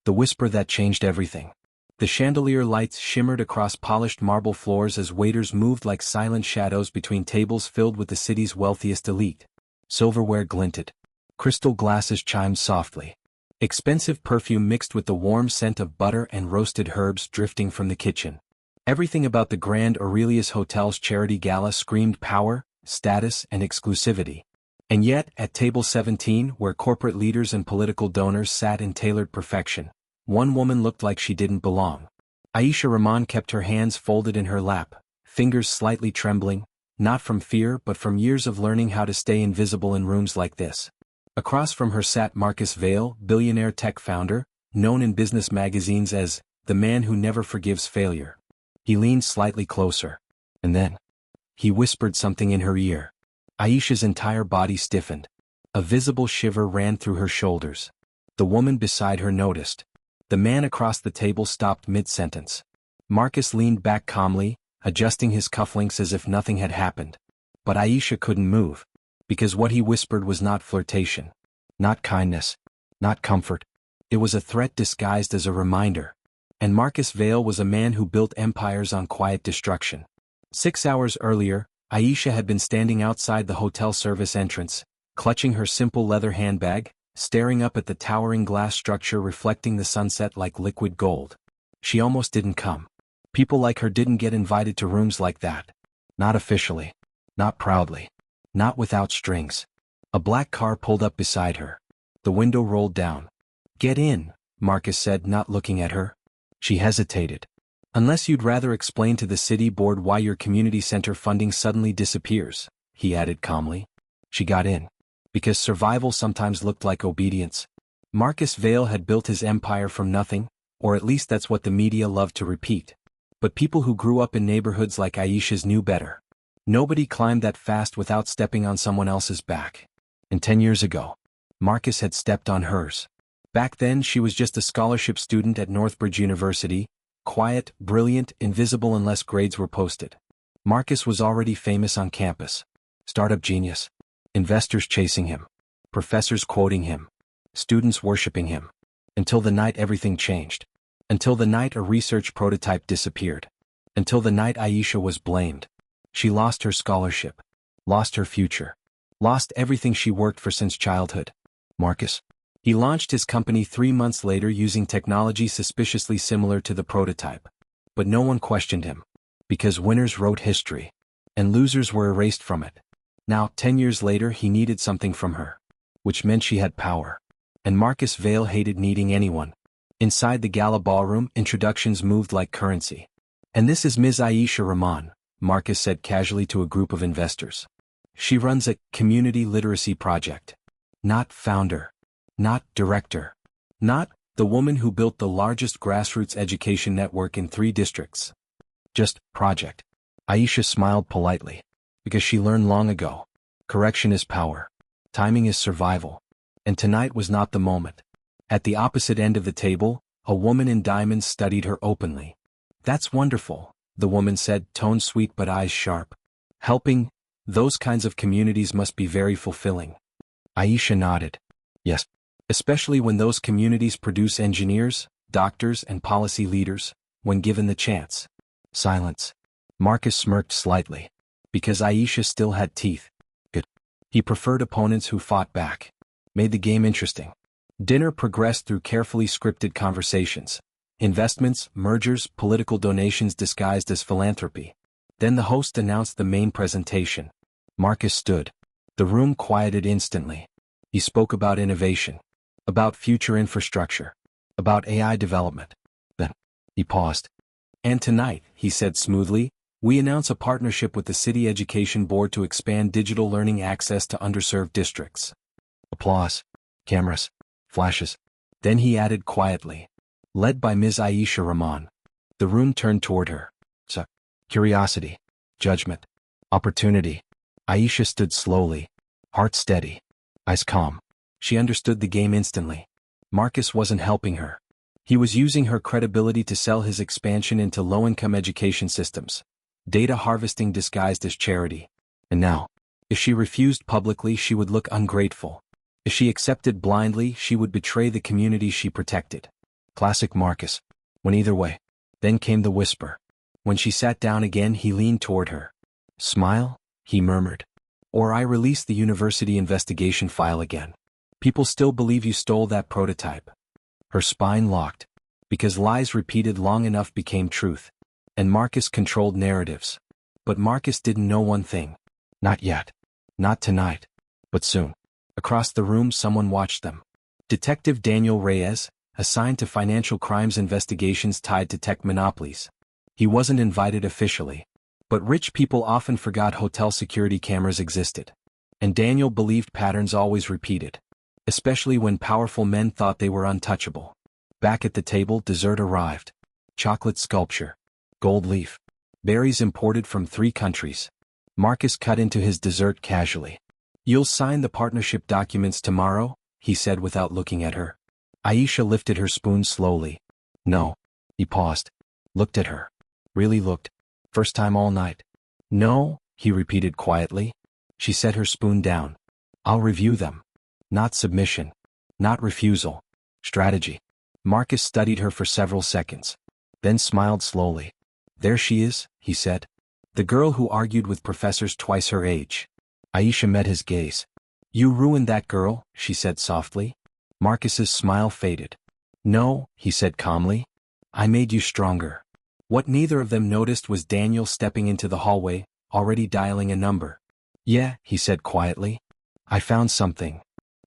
The whisper that changed everything. The chandelier lights shimmered across polished marble floors as waiters moved like silent shadows between tables filled with the city's wealthiest elite. Silverware glinted. Crystal glasses chimed softly. Expensive perfume mixed with the warm scent of butter and roasted herbs drifting from the kitchen. Everything about the Grand Aurelius Hotel's charity gala screamed power, status, and exclusivity. And yet, at table 17, where corporate leaders and political donors sat in tailored perfection, one woman looked like she didn't belong. Aisha Rahman kept her hands folded in her lap, fingers slightly trembling, not from fear but from years of learning how to stay invisible in rooms like this. Across from her sat Marcus Vail, billionaire tech founder, known in business magazines as the man who never forgives failure. He leaned slightly closer. And then he whispered something in her ear. Aisha's entire body stiffened. A visible shiver ran through her shoulders. The woman beside her noticed. The man across the table stopped mid-sentence. Marcus leaned back calmly, adjusting his cufflinks as if nothing had happened. But Aisha couldn't move, because what he whispered was not flirtation, not kindness, not comfort. It was a threat disguised as a reminder. And Marcus Vail was a man who built empires on quiet destruction. 6 hours earlier, Aisha had been standing outside the hotel service entrance, clutching her simple leather handbag, staring up at the towering glass structure reflecting the sunset like liquid gold. She almost didn't come. People like her didn't get invited to rooms like that. Not officially. Not proudly. Not without strings. A black car pulled up beside her. The window rolled down. "Get in," Marcus said, not looking at her. She hesitated. "Unless you'd rather explain to the city board why your community center funding suddenly disappears," he added calmly. She got in. Because survival sometimes looked like obedience. Marcus Vail had built his empire from nothing, or at least that's what the media loved to repeat. But people who grew up in neighborhoods like Aisha's knew better. Nobody climbed that fast without stepping on someone else's back. And 10 years ago, Marcus had stepped on hers. Back then she was just a scholarship student at Northbridge University, quiet, brilliant, invisible unless grades were posted. Marcus was already famous on campus. Startup genius. Investors chasing him. Professors quoting him. Students worshiping him. Until the night everything changed. Until the night a research prototype disappeared. Until the night Aisha was blamed. She lost her scholarship. Lost her future. Lost everything she worked for since childhood. Marcus. He launched his company 3 months later using technology suspiciously similar to the prototype. But no one questioned him. Because winners wrote history. And losers were erased from it. Now, 10 years later he needed something from her. Which meant she had power. And Marcus Vail hated needing anyone. Inside the gala ballroom, introductions moved like currency. "And this is Ms. Aisha Rahman," Marcus said casually to a group of investors. "She runs a community literacy project. Not founder. Not director. Not the woman who built the largest grassroots education network in 3 districts. Just project." Aisha smiled politely. Because she learned long ago. Correction is power. Timing is survival. And tonight was not the moment. At the opposite end of the table, a woman in diamonds studied her openly. "That's wonderful," the woman said, tone sweet but eyes sharp. "Helping those kinds of communities must be very fulfilling." Aisha nodded. "Yes. Especially when those communities produce engineers, doctors, and policy leaders, when given the chance." Silence. Marcus smirked slightly. Because Aisha still had teeth. Good. He preferred opponents who fought back. Made the game interesting. Dinner progressed through carefully scripted conversations. Investments, mergers, political donations disguised as philanthropy. Then the host announced the main presentation. Marcus stood. The room quieted instantly. He spoke about innovation. About future infrastructure. About AI development. Then, he paused. "And tonight," he said smoothly, "we announce a partnership with the City Education Board to expand digital learning access to underserved districts." Applause. Cameras. Flashes. Then he added quietly. "Led by Ms. Aisha Rahman." The room turned toward her. So, curiosity. Judgment. Opportunity. Aisha stood slowly. Heart steady. Eyes calm. She understood the game instantly. Marcus wasn't helping her. He was using her credibility to sell his expansion into low-income education systems. Data harvesting disguised as charity. And now, if she refused publicly she would look ungrateful. If she accepted blindly she would betray the community she protected. Classic Marcus. Went either way. Then came the whisper. When she sat down again, he leaned toward her. Smile, he murmured. Or I release the university investigation file again. People still believe you stole that prototype. Her spine locked. Because lies repeated long enough became truth. And Marcus controlled narratives. But Marcus didn't know one thing. Not yet. Not tonight. But soon. Across the room someone watched them. Detective Daniel Reyes, assigned to financial crimes investigations tied to tech monopolies. He wasn't invited officially. But rich people often forgot hotel security cameras existed. And Daniel believed patterns always repeated. Especially when powerful men thought they were untouchable. Back at the table, dessert arrived. Chocolate sculpture. Gold leaf. Berries imported from 3 countries. Marcus cut into his dessert casually. You'll sign the partnership documents tomorrow, he said without looking at her. Aisha lifted her spoon slowly. No. He paused. Looked at her. Really looked. First time all night. No, he repeated quietly. She set her spoon down. I'll review them. Not submission. Not refusal. Strategy. Marcus studied her for several seconds. Then smiled slowly. There she is, he said. The girl who argued with professors twice her age. Aisha met his gaze. You ruined that girl, she said softly. Marcus's smile faded. No, he said calmly. I made you stronger. What neither of them noticed was Daniel stepping into the hallway, already dialing a number. Yeah, he said quietly. I found something.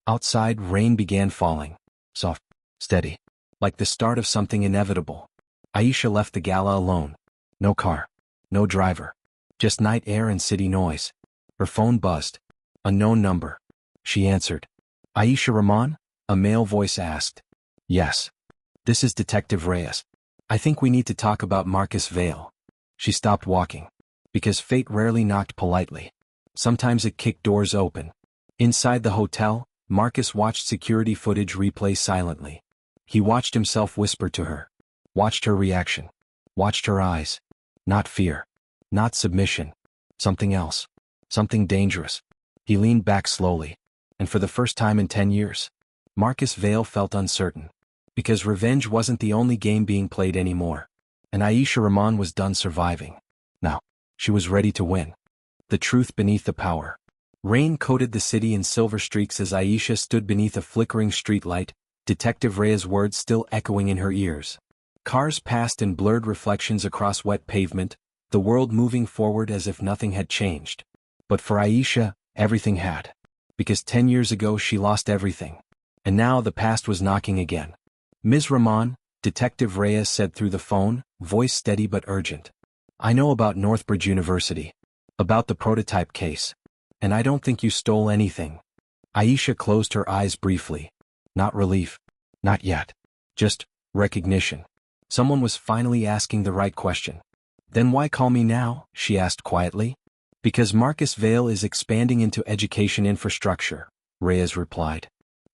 Outside, rain began falling. Soft, steady. Like the start of something inevitable. Aisha left the gala alone. No car. No driver. Just night air and city noise. Her phone buzzed. Unknown number. She answered. Aisha Rahman? A male voice asked. Yes. This is Detective Reyes. I think we need to talk about Marcus Vale. She stopped walking. Because fate rarely knocked politely. Sometimes it kicked doors open. Inside the hotel, Marcus watched security footage replay silently. He watched himself whisper to her. Watched her reaction. Watched her eyes. Not fear. Not submission. Something else. Something dangerous. He leaned back slowly. And for the first time in 10 years, Marcus Vale felt uncertain. Because revenge wasn't the only game being played anymore. And Aisha Rahman was done surviving. Now, she was ready to win. The truth beneath the power. Rain coated the city in silver streaks as Aisha stood beneath a flickering streetlight, Detective Reyes' words still echoing in her ears. Cars passed in blurred reflections across wet pavement, the world moving forward as if nothing had changed. But for Aisha, everything had. Because 10 years ago she lost everything. And now the past was knocking again. Ms. Rahman, Detective Reyes said through the phone, voice steady but urgent. I know about Northbridge University. About the prototype case. And I don't think you stole anything. Aisha closed her eyes briefly. Not relief. Not yet. Just recognition. Someone was finally asking the right question. Then why call me now? She asked quietly. Because Marcus Vale is expanding into education infrastructure, Reyes replied.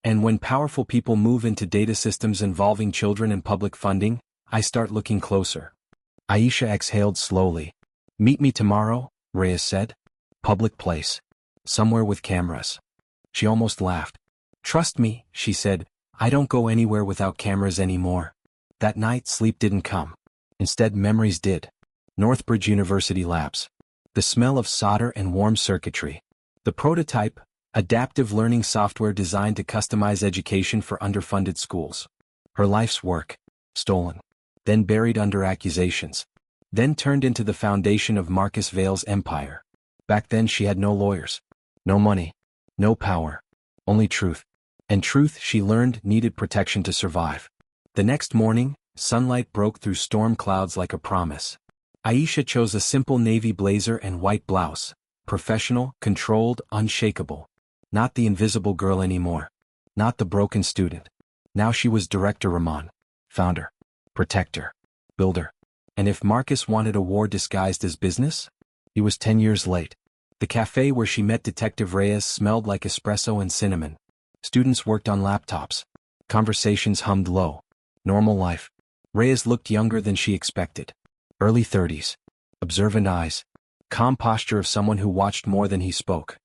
And when powerful people move into data systems involving children and public funding, I start looking closer. Aisha exhaled slowly. Meet me tomorrow, Reyes said. Public place. Somewhere with cameras. She almost laughed. Trust me, she said, I don't go anywhere without cameras anymore. That night sleep didn't come. Instead memories did. Northbridge University labs. The smell of solder and warm circuitry. The prototype, adaptive learning software designed to customize education for underfunded schools. Her life's work. Stolen. Then buried under accusations. Then turned into the foundation of Marcus Vale's empire. Back then she had no lawyers. No money. No power. Only truth. And truth, she learned, needed protection to survive. The next morning, sunlight broke through storm clouds like a promise. Aisha chose a simple navy blazer and white blouse. Professional, controlled, unshakable. Not the invisible girl anymore. Not the broken student. Now she was Director Rahman. Founder. Protector. Builder. And if Marcus wanted a war disguised as business? He was 10 years late. The cafe where she met Detective Reyes smelled like espresso and cinnamon. Students worked on laptops. Conversations hummed low. Normal life. Reyes looked younger than she expected. Early 30s. Observant eyes. Calm posture of someone who watched more than he spoke.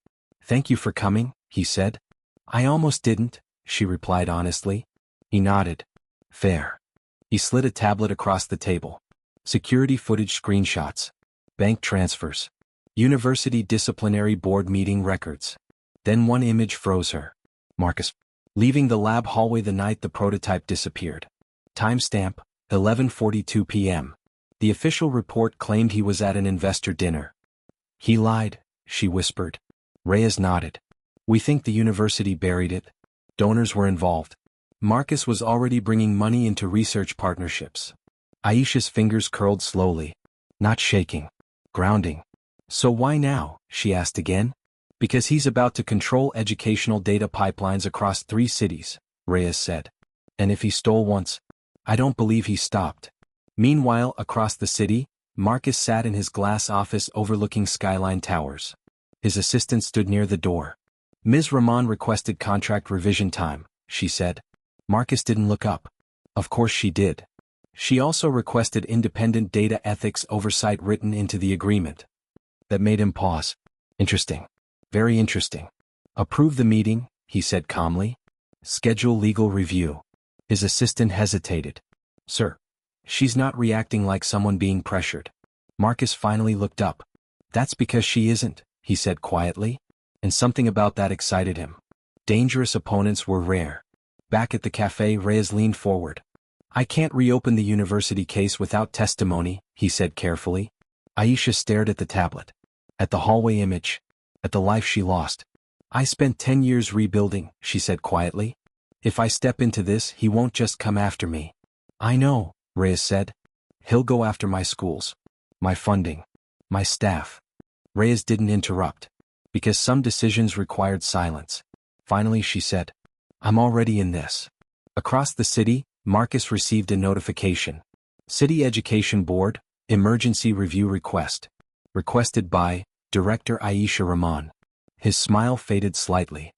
Thank you for coming, he said. I almost didn't, she replied honestly. He nodded. Fair. He slid a tablet across the table. Security footage screenshots. Bank transfers. University disciplinary board meeting records. Then one image froze her. Marcus. Leaving the lab hallway the night the prototype disappeared. Timestamp, 11:42 p.m. The official report claimed he was at an investor dinner. He lied, she whispered. Reyes nodded. We think the university buried it. Donors were involved. Marcus was already bringing money into research partnerships. Aisha's fingers curled slowly. Not shaking. Grounding. So why now? She asked again. Because he's about to control educational data pipelines across 3 cities, Reyes said. And if he stole once, I don't believe he stopped. Meanwhile, across the city, Marcus sat in his glass office overlooking Skyline Towers. His assistant stood near the door. Ms. Rahman requested contract revision time, she said. Marcus didn't look up. Of course she did. She also requested independent data ethics oversight written into the agreement. That made him pause. Interesting. Very interesting. Approve the meeting, he said calmly. Schedule legal review. His assistant hesitated. Sir. She's not reacting like someone being pressured. Marcus finally looked up. That's because she isn't, he said quietly. And something about that excited him. Dangerous opponents were rare. Back at the cafe, Reyes leaned forward. I can't reopen the university case without testimony, he said carefully. Aisha stared at the tablet. At the hallway image. At the life she lost. I spent 10 years rebuilding, she said quietly. If I step into this, he won't just come after me. I know, Reyes said. He'll go after my schools. My funding. My staff. Reyes didn't interrupt. Because some decisions required silence. Finally she said, I'm already in this. Across the city, Marcus received a notification. City Education Board, Emergency Review Request. Requested by Director Aisha Rahman. His smile faded slightly.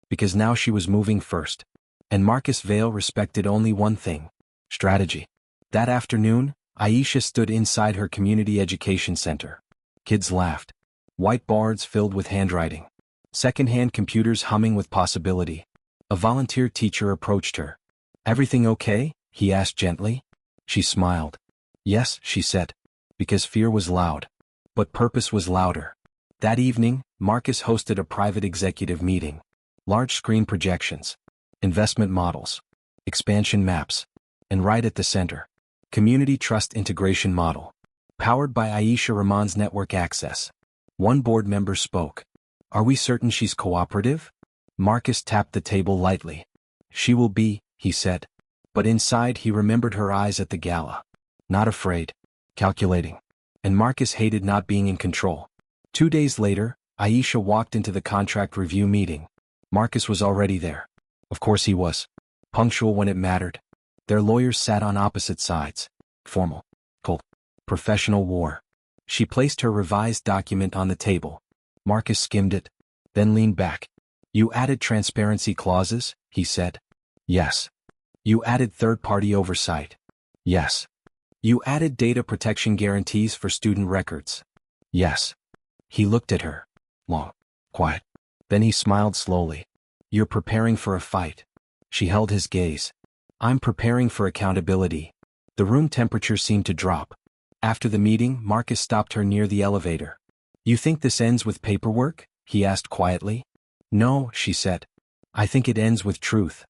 Because now she was moving first. And Marcus Vale respected only one thing. Strategy. That afternoon, Aisha stood inside her community education center. Kids laughed. Whiteboards filled with handwriting. Second-hand computers humming with possibility. A volunteer teacher approached her. Everything okay? He asked gently. She smiled. Yes, she said. Because fear was loud. But purpose was louder. That evening, Marcus hosted a private executive meeting. Large screen projections. Investment models. Expansion maps. And right at the center. Community Trust Integration Model. Powered by Aisha Rahman's network access. One board member spoke. Are we certain she's cooperative? Marcus tapped the table lightly. She will be, he said. But inside he remembered her eyes at the gala. Not afraid. Calculating. And Marcus hated not being in control. 2 days later, Aisha walked into the contract review meeting. Marcus was already there. Of course he was. Punctual when it mattered. Their lawyers sat on opposite sides. Formal. Cold. Professional war. She placed her revised document on the table. Marcus skimmed it. Then leaned back. You added transparency clauses, he said. Yes. You added third-party oversight. Yes. You added data protection guarantees for student records. Yes. He looked at her. Long. Quiet. Then he smiled slowly. You're preparing for a fight. She held his gaze. I'm preparing for accountability. The room temperature seemed to drop. After the meeting, Marcus stopped her near the elevator. You think this ends with paperwork? He asked quietly. No, she said. I think it ends with truth.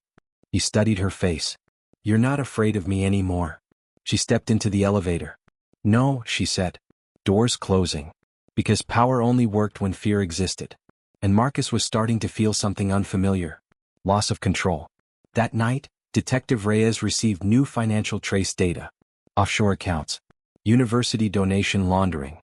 He studied her face. You're not afraid of me anymore. She stepped into the elevator. No, she said. Doors closing. Because power only worked when fear existed. And Marcus was starting to feel something unfamiliar. Loss of control. That night, Detective Reyes received new financial trace data. Offshore accounts. University donation laundering.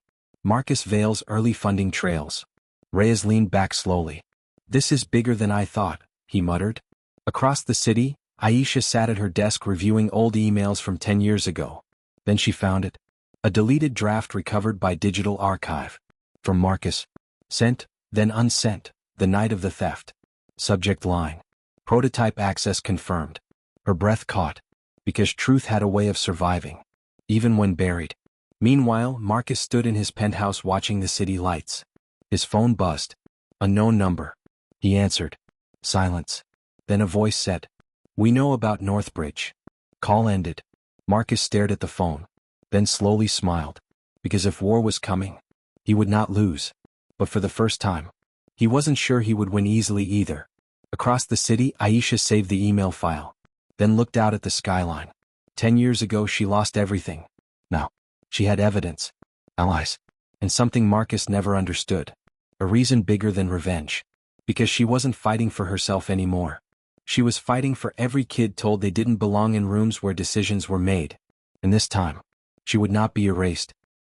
Marcus Vale's early funding trails. Reyes leaned back slowly. This is bigger than I thought, he muttered. Across the city, Aisha sat at her desk reviewing old emails from 10 years ago. Then she found it. A deleted draft recovered by digital archive. From Marcus. Sent, then unsent, the night of the theft. Subject line. Prototype access confirmed. Her breath caught. Because truth had a way of surviving. Even when buried. Meanwhile, Marcus stood in his penthouse watching the city lights. His phone buzzed. Unknown number. He answered. Silence. Then a voice said. We know about Northbridge. Call ended. Marcus stared at the phone, then slowly smiled. Because if war was coming, he would not lose. But for the first time, he wasn't sure he would win easily either. Across the city, Aisha saved the email file, then looked out at the skyline. 10 years ago she lost everything. Now, she had evidence, allies, and something Marcus never understood. A reason bigger than revenge. Because she wasn't fighting for herself anymore. She was fighting for every kid told they didn't belong in rooms where decisions were made. And this time, she would not be erased.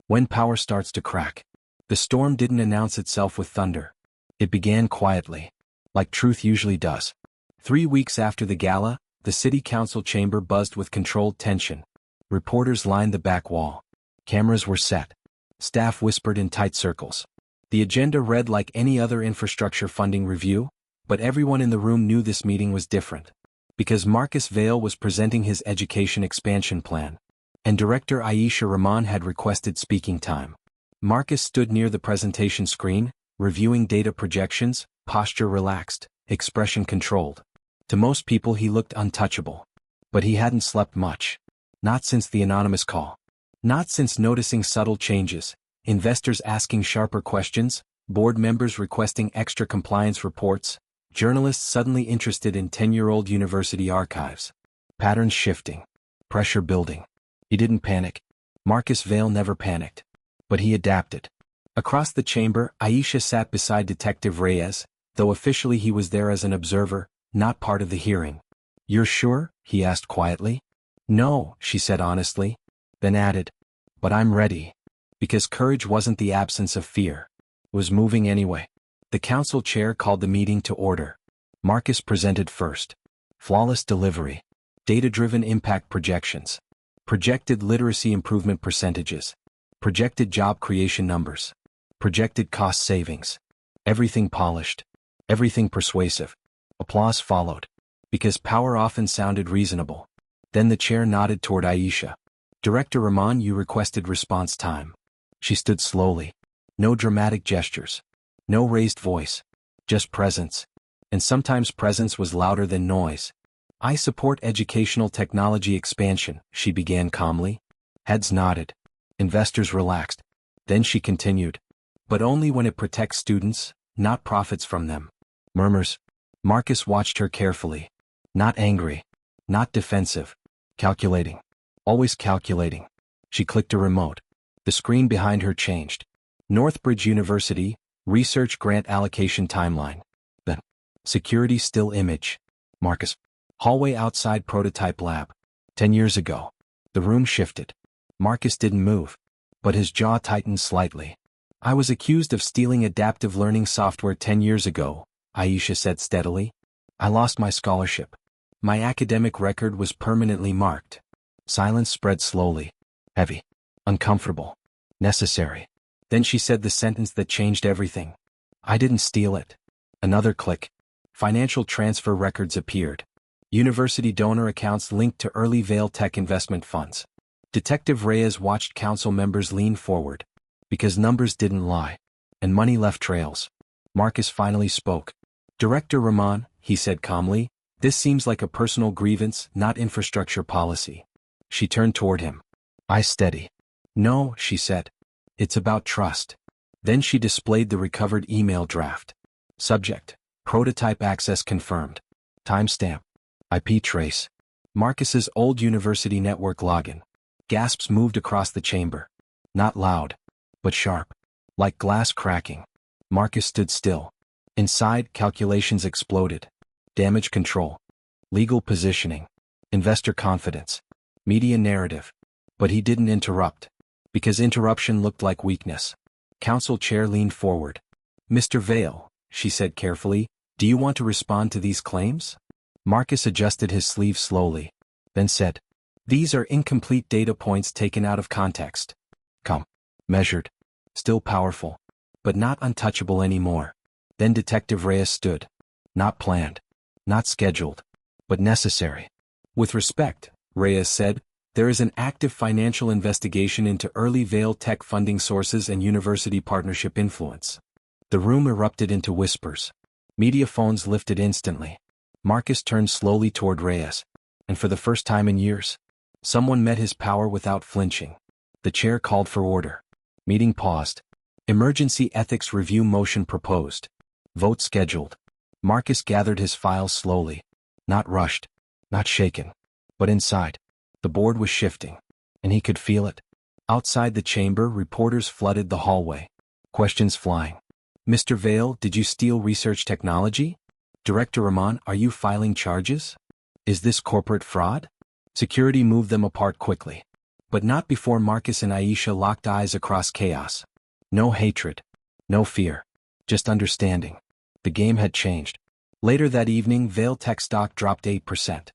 When power starts to crack, the storm didn't announce itself with thunder. It began quietly, like truth usually does. 3 weeks after the gala, the city council chamber buzzed with controlled tension. Reporters lined the back wall. Cameras were set. Staff whispered in tight circles. The agenda read like any other infrastructure funding review, but everyone in the room knew this meeting was different. Because Marcus Vail was presenting his education expansion plan, and Director Aisha Rahman had requested speaking time. Marcus stood near the presentation screen, reviewing data projections, posture relaxed, expression controlled. To most people he looked untouchable. But he hadn't slept much. Not since the anonymous call. Not since noticing subtle changes, investors asking sharper questions, board members requesting extra compliance reports, journalists suddenly interested in 10-year-old university archives. Patterns shifting. Pressure building. He didn't panic. Marcus Vail never panicked. But he adapted. Across the chamber, Aisha sat beside Detective Reyes, though officially he was there as an observer, not part of the hearing. "You're sure?" he asked quietly. "No," she said honestly. Then added, "But I'm ready." Because courage wasn't the absence of fear. It was moving anyway. The council chair called the meeting to order. Marcus presented first. Flawless delivery. Data-driven impact projections. Projected literacy improvement percentages. Projected job creation numbers. Projected cost savings. Everything polished. Everything persuasive. Applause followed. Because power often sounded reasonable. Then the chair nodded toward Aisha. "Director Rahman, you requested response time." She stood slowly. No dramatic gestures. No raised voice. Just presence. And sometimes presence was louder than noise. "I support educational technology expansion," she began calmly. Heads nodded. Investors relaxed. Then she continued. "But only when it protects students, not profits from them." Murmurs. Marcus watched her carefully. Not angry. Not defensive. Calculating. Always calculating. She clicked a remote. The screen behind her changed. Northbridge University, Research Grant Allocation Timeline. Then, Security Still Image. Marcus. Hallway outside Prototype Lab. 10 years ago. The room shifted. Marcus didn't move. But his jaw tightened slightly. "I was accused of stealing adaptive learning software 10 years ago," Aisha said steadily. "I lost my scholarship. My academic record was permanently marked." Silence spread slowly. Heavy. Uncomfortable. Necessary. Then she said the sentence that changed everything. "I didn't steal it." Another click. Financial transfer records appeared. University donor accounts linked to early Vail Tech investment funds. Detective Reyes watched council members lean forward. Because numbers didn't lie. And money left trails. Marcus finally spoke. "Director Rahman," he said calmly, "this seems like a personal grievance, not infrastructure policy." She turned toward him. Eyes steady. "No," she said. "It's about trust." Then she displayed the recovered email draft. Subject: Prototype access confirmed. Timestamp: IP trace. Marcus's old university network login. Gasps moved across the chamber. Not loud, but sharp. Like glass cracking. Marcus stood still. Inside, calculations exploded. Damage control. Legal positioning. Investor confidence. Media narrative. But he didn't interrupt. Because interruption looked like weakness. Council chair leaned forward. "Mr. Vail," she said carefully, "do you want to respond to these claims?" Marcus adjusted his sleeve slowly. Then said, "These are incomplete data points taken out of context." Calm. Measured. Still powerful. But not untouchable anymore. Then Detective Reyes stood. Not planned. Not scheduled. But necessary. "With respect," Reyes said, "there is an active financial investigation into early Vail Tech funding sources and university partnership influence." The room erupted into whispers. Media phones lifted instantly. Marcus turned slowly toward Reyes. And for the first time in years, Someone met his power without flinching. The chair called for order. Meeting paused. Emergency ethics review motion proposed. Vote scheduled. Marcus gathered his files slowly. Not rushed. Not shaken. But inside. The board was shifting. And he could feel it. Outside the chamber, reporters flooded the hallway. Questions flying. Mr. Vale, did you steal research technology? Director Rahman, are you filing charges? Is this corporate fraud? Security moved them apart quickly. But not before Marcus and Aisha locked eyes across chaos. No hatred. No fear. Just understanding. The game had changed. Later that evening, Vale Tech stock dropped 8%.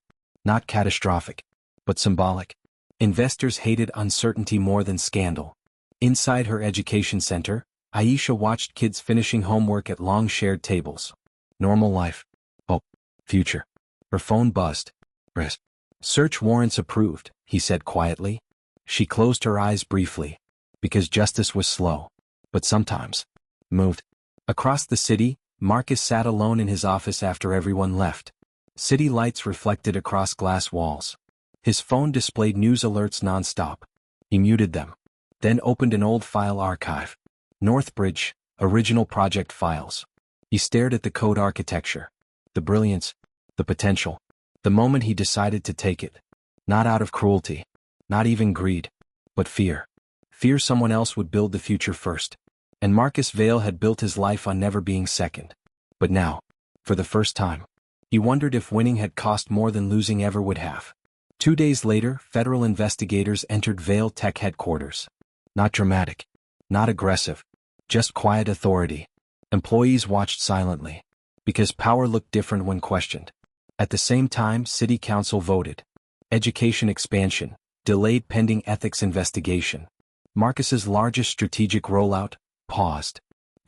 Not catastrophic, but symbolic. Investors hated uncertainty more than scandal. Inside her education center, Aisha watched kids finishing homework at long shared tables. Normal life. Hope. Future. Her phone buzzed. Risk. Search warrants approved, he said quietly. She closed her eyes briefly. Because justice was slow. But sometimes. Moved. Across the city, Marcus sat alone in his office after everyone left. City lights reflected across glass walls. His phone displayed news alerts nonstop. He muted them. Then opened an old file archive. Northbridge, original project files. He stared at the code architecture. The brilliance. The potential. The moment he decided to take it. Not out of cruelty. Not even greed. But fear. Fear someone else would build the future first. And Marcus Vale had built his life on never being second. But now, for the first time, he wondered if winning had cost more than losing ever would have. 2 days later, federal investigators entered Vale Tech headquarters. Not dramatic. Not aggressive. Just quiet authority. Employees watched silently. Because power looked different when questioned. At the same time, City Council voted. Education expansion. Delayed pending ethics investigation. Marcus's largest strategic rollout. Paused.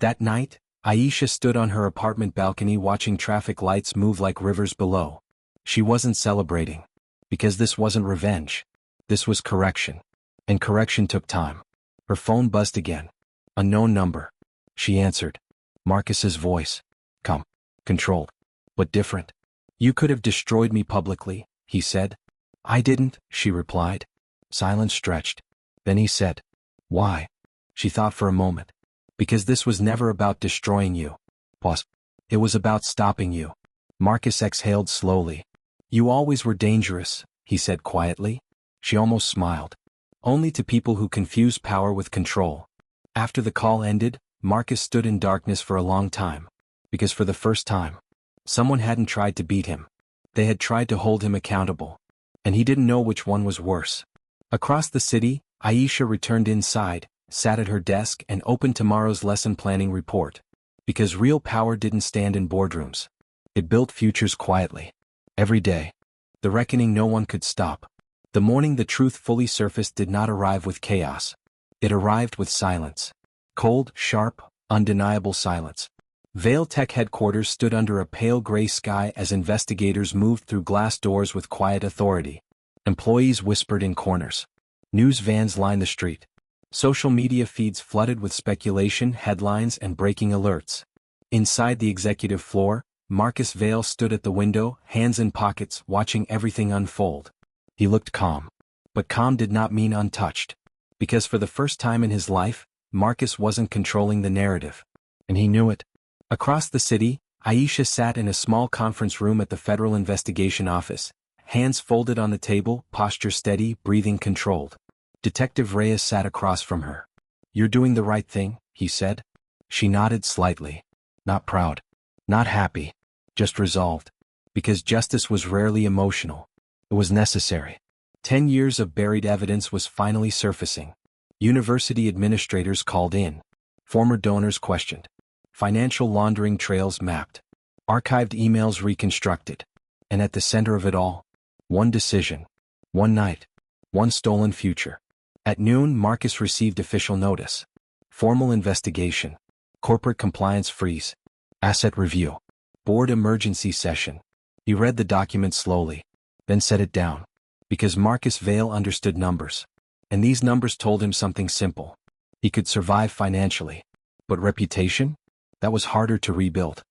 That night, Aisha stood on her apartment balcony watching traffic lights move like rivers below. She wasn't celebrating. Because this wasn't revenge. This was correction. And correction took time. Her phone buzzed again. Unknown number. She answered. Marcus's voice. Calm. Controlled. But different. You could have destroyed me publicly, he said. I didn't, she replied. Silence stretched. Then he said. Why? She thought for a moment. Because this was never about destroying you. Pause. It was about stopping you. Marcus exhaled slowly. You always were dangerous, he said quietly. She almost smiled. Only to people who confuse power with control. After the call ended, Marcus stood in darkness for a long time. Because for the first time, someone hadn't tried to beat him. They had tried to hold him accountable. And he didn't know which one was worse. Across the city, Aisha returned inside, sat at her desk and opened tomorrow's lesson planning report. Because real power didn't stand in boardrooms. It built futures quietly. Every day. The reckoning no one could stop. The morning the truth fully surfaced did not arrive with chaos. It arrived with silence. Cold, sharp, undeniable silence. Vale Tech headquarters stood under a pale gray sky as investigators moved through glass doors with quiet authority. Employees whispered in corners. News vans lined the street. Social media feeds flooded with speculation, headlines, and breaking alerts. Inside the executive floor, Marcus Vale stood at the window, hands in pockets, watching everything unfold. He looked calm. But calm did not mean untouched. Because for the first time in his life, Marcus wasn't controlling the narrative. And he knew it. Across the city, Aisha sat in a small conference room at the Federal Investigation Office, hands folded on the table, posture steady, breathing controlled. Detective Reyes sat across from her. You're doing the right thing, he said. She nodded slightly. Not proud. Not happy. Just resolved. Because justice was rarely emotional. It was necessary. 10 years of buried evidence was finally surfacing. University administrators called in. Former donors questioned. Financial laundering trails mapped. Archived emails reconstructed. And at the center of it all, one decision. One night. One stolen future. At noon, Marcus received official notice. Formal investigation. Corporate compliance freeze. Asset review. Board emergency session. He read the document slowly, then set it down. Because Marcus Vale understood numbers. And these numbers told him something simple. He could survive financially. But reputation? That was harder to rebuild.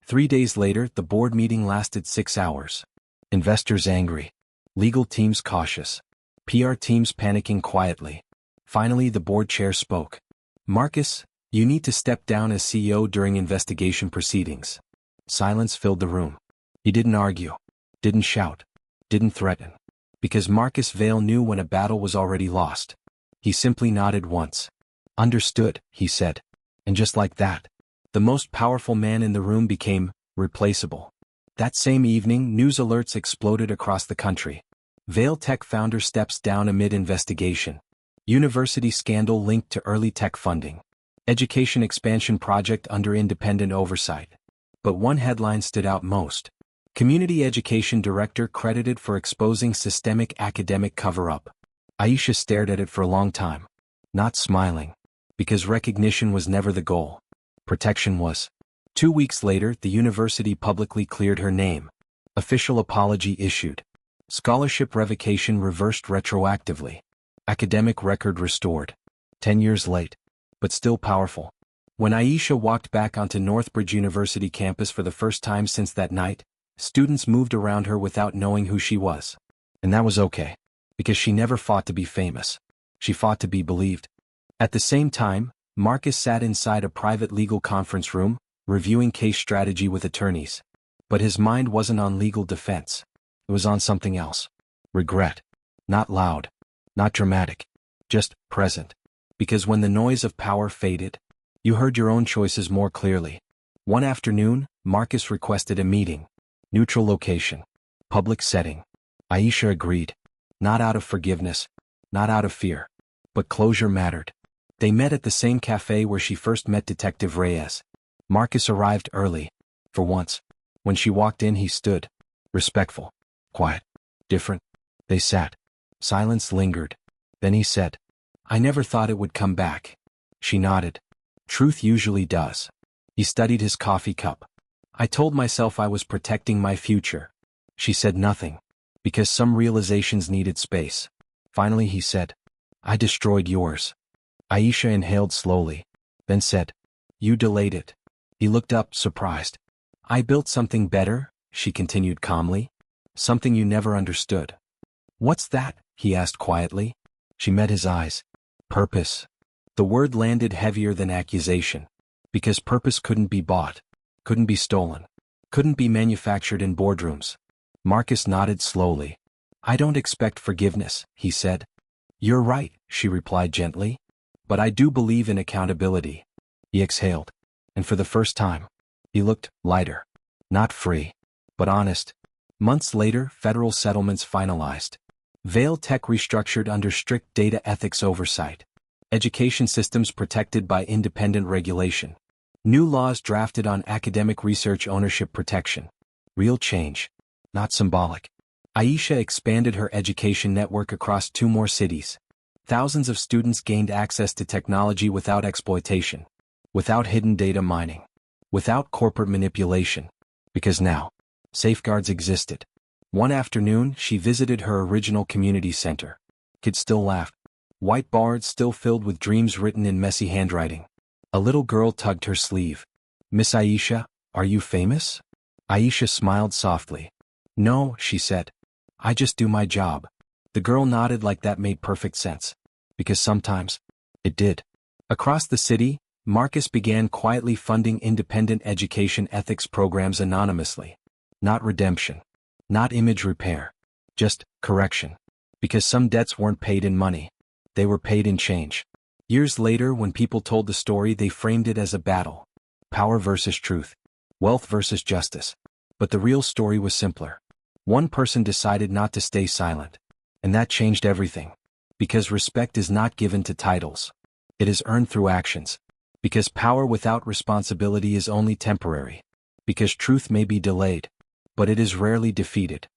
3 days later, the board meeting lasted 6 hours. Investors angry. Legal teams cautious. PR teams panicking quietly. Finally, the board chair spoke. Marcus, you need to step down as CEO during investigation proceedings. Silence filled the room. He didn't argue, didn't shout, didn't threaten. Because Marcus Vale knew when a battle was already lost. He simply nodded once. Understood, he said. And just like that, the most powerful man in the room became replaceable. That same evening, news alerts exploded across the country. Vale Tech founder steps down amid investigation. University scandal linked to early tech funding. Education expansion project under independent oversight. But one headline stood out most. Community education director credited for exposing systemic academic cover-up. Aisha stared at it for a long time. Not smiling. Because recognition was never the goal. Protection was. 2 weeks later, the university publicly cleared her name. Official apology issued. Scholarship revocation reversed retroactively. Academic record restored. 10 years late. But still powerful. When Aisha walked back onto Northbridge University campus for the first time since that night, students moved around her without knowing who she was. And that was okay. Because she never fought to be famous. She fought to be believed. At the same time, Marcus sat inside a private legal conference room, reviewing case strategy with attorneys. But his mind wasn't on legal defense. It was on something else. Regret. Not loud. Not dramatic. Just present. Because when the noise of power faded, you heard your own choices more clearly. One afternoon, Marcus requested a meeting. Neutral location. Public setting. Aisha agreed. Not out of forgiveness. Not out of fear. But closure mattered. They met at the same cafe where she first met Detective Reyes. Marcus arrived early. For once. When she walked in, he stood. Respectful. Quiet. Different. They sat. Silence lingered. Then he said, I never thought it would come back. She nodded. Truth usually does. He studied his coffee cup. I told myself I was protecting my future. She said nothing. Because some realizations needed space. Finally he said, I destroyed yours. Aisha inhaled slowly. Then said, You delayed it. He looked up, surprised. I built something better, she continued calmly. Something you never understood. What's that? He asked quietly. She met his eyes. Purpose. The word landed heavier than accusation. Because purpose couldn't be bought. Couldn't be stolen. Couldn't be manufactured in boardrooms. Marcus nodded slowly. I don't expect forgiveness, he said. You're right, she replied gently. But I do believe in accountability. He exhaled. And for the first time, he looked lighter. Not free, but honest. Months later, federal settlements finalized. Vale Tech restructured under strict data ethics oversight. Education systems protected by independent regulation. New laws drafted on academic research ownership protection. Real change. Not symbolic. Aisha expanded her education network across 2 more cities. Thousands of students gained access to technology without exploitation. Without hidden data mining. Without corporate manipulation. Because now, safeguards existed. One afternoon, she visited her original community center. Kids still laughed. White boards still filled with dreams written in messy handwriting. A little girl tugged her sleeve. Miss Aisha, are you famous? Aisha smiled softly. No, she said. I just do my job. The girl nodded like that made perfect sense. Because sometimes, it did. Across the city, Marcus began quietly funding independent education ethics programs anonymously. Not redemption. Not image repair. Just correction. Because some debts weren't paid in money. They were paid in change. Years later, when people told the story, they framed it as a battle. Power versus truth. Wealth versus justice. But the real story was simpler. One person decided not to stay silent. And that changed everything. Because respect is not given to titles. It is earned through actions. Because power without responsibility is only temporary. Because truth may be delayed, but it is rarely defeated.